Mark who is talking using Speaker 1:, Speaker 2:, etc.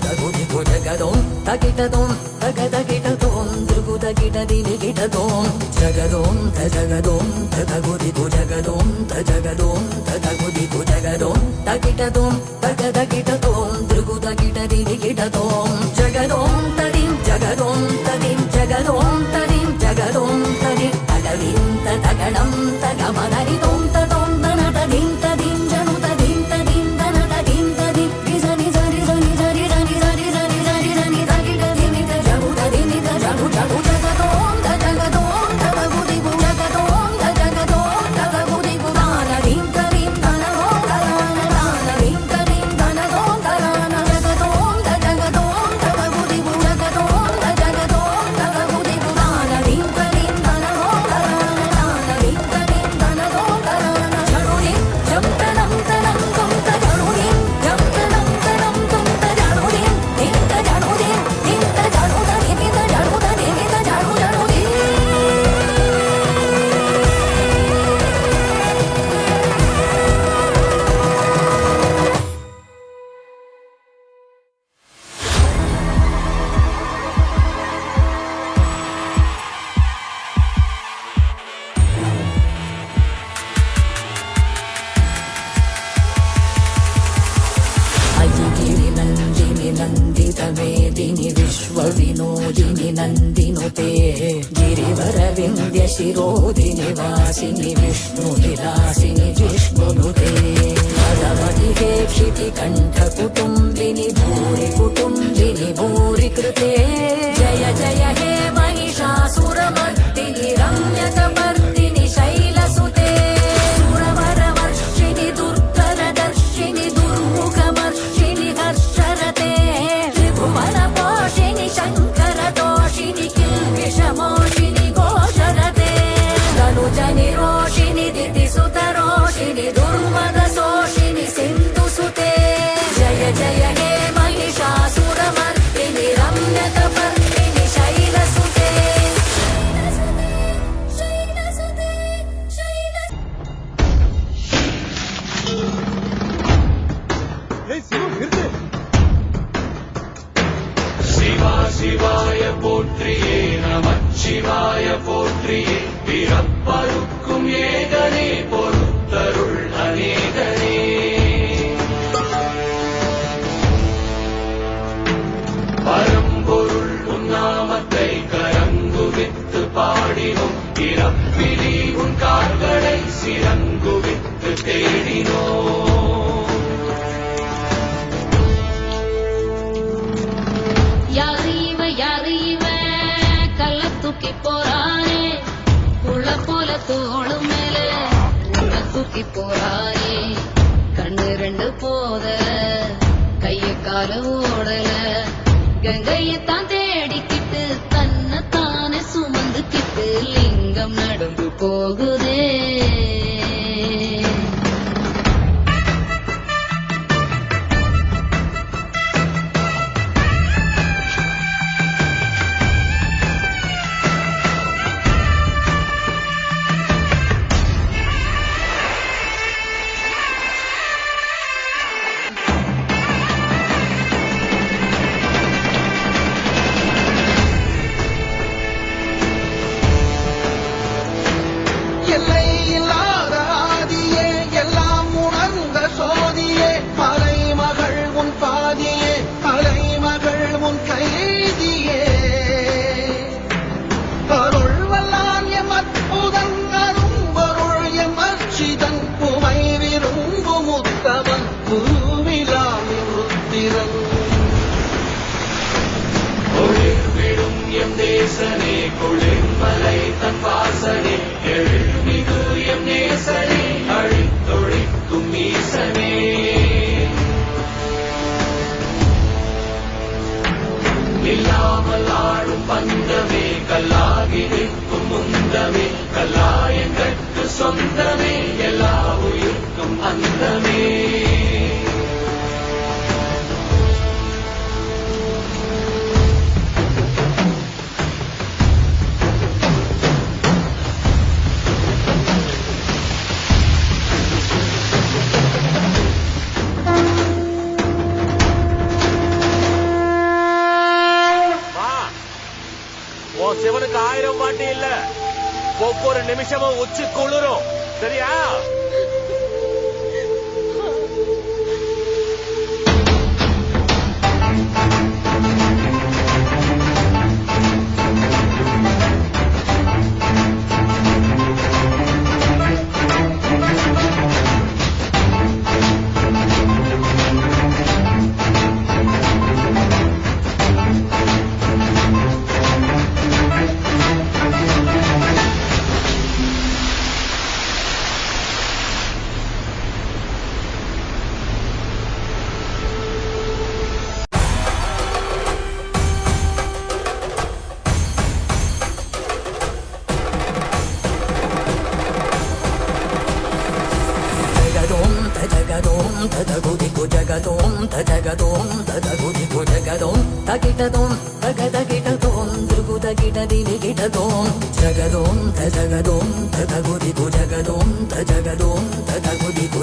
Speaker 1: தகுதிகு ஜகதோம் தகிடதோம் தகதகிடதோம் திருகுதகிடதிலிகிடதோம் ஜகதோம் தஜகதோம் தகுதிகு ஜகதோம் தஜகதோம் தகுதிகு ஜகதோம் தகிடதோம் தகதகிடதோம் திருகுதகிடதிலிகிடதோம் ஜகதோம் ததிம் ஜகதோம் ததிம் ஜகதோம் ததிம் ஜகதோம் ததிம் தகதிம் தகடம் தகமகரிதோம் ததோம் தனததிம் ததிம் ஜனு ததிம் ததிம் தனததிம் ததிம் விசனி சரி சரி சரி சரி சரி சரி சரி சரி தகிடதிம் ஜனு ததிம் ஜனு ஜனு ஜகதோம் தஜகதோம் தகுதிகு ஜகதோம் தஜகதோம் தகுதிகு தானதிம் ததிம் தனதோம் தானதிம் ததிம் தனதோம் தான ஜகதோம் தஜகதோம் தகுதிகு ஜகதோம் தஜகதோம் தகுதிகு தானதிம் ததிம் தனதோம் தானதிம் ததிம் தனதோம் தான ஜனுதிம் ஜம்தனம் தனம் கும் தஜனுதிம் ஜம்தனம் தனம் கும் தஜனுதிம் திம் தஜனுதிம் திம் தஜனுதிம் திம் தஜனுதிம் திம் தஜனுதிம் अयिगिरि नन्दिनि नन्दितमेदिनि विश्वविनोदिनि नन्दिनुते गिरिवरविन्द्यशिरोदिनि वासिनि विष्णुविलासिनि जिष्णुनुते पदमतिहे क्षितिकण्ठकुटुम्बिनि भूरि कुटुम्बिनि भूरि कृते जय जय हे महिषासुरमर्दिनि रम्यकपर्दिनि शैलसुते सुरवरवर्षिणि दुर्धरदर्शिनि दुर्मुखमर्षिणि हर्षरते त्रिभुवनपोषिणि शङ्करदोषिणि किल्बिषमोषिणि घोषरते तनुजनिरोषिणि दितिसुतरोषिणि दुर्मदशोषिणि सिन्धुसुते जय जय हे महिषासुरमर्दिनि रम्यकपर्दिनि शैलसुते शैलसुते
Speaker 2: சிவா சிவாய போற்றியே நமச்சிவாய போற்றியே பிறப்பருக்கும் ஏகனே பொறுத்தருள் அநேகனே பரம்பொருள் உன்னாமத்தை கரங்குவித்து பாடினோம் பிறப்பிலி உன் கால்களை சிறங்குவித்து தேடினோம்
Speaker 3: யாரு இவன் கல்ல தூக்கி போறானே புள்ள போல தோளு மேல உள்ள தூக்கி போறானே கண்ணு ரெண்டு போத கைய கால ஓடல கங்கையத்தான் தேடிக்கிட்டு தன்னை தானே சுமந்துக்கிட்டு லிங்கம் நடந்து போகுதே
Speaker 4: எல்லை இல்லாத ஆதியே எல்லாம் உணர்ந்த சோதியே மலைமகள் உன் பாதியே அலைமகள் உன் கைதியே அருள் வல்லான் எம் அற்புதன் அரும்பொருள் எம் அர்ச்சிதன் புமை விரும்பும் உத்தமன் குருவிலாமி ருத்திரன்
Speaker 2: ஒளிர்விடும் எம் தேசனே குளிர்மலை தன் வாசனே எழுமிகு எம் நேசனே அழித்தொழிக்கும் ஈசனே இல்லாமல் ஆடும் பந்தமே கல்லாகி நிற்கும் முந்தமே கல்லாயங்கட்கு சொந்தமே எல்லா உயிர்க்கும் அந்தமே சிவனுக்கு 1000 வாட்டி இல்ல, ஒவ்வொரு நிமிஷமும் உச்சி குளிரும். சரியா?
Speaker 1: Tadagudiko jagadom, tadagadom, tadagudiko jagadom, takitadom, tagadagitadom, drugudagita diligitadom, jagadom, tadagadom, tadagudiko jagadom, tadagadom, tadagudiko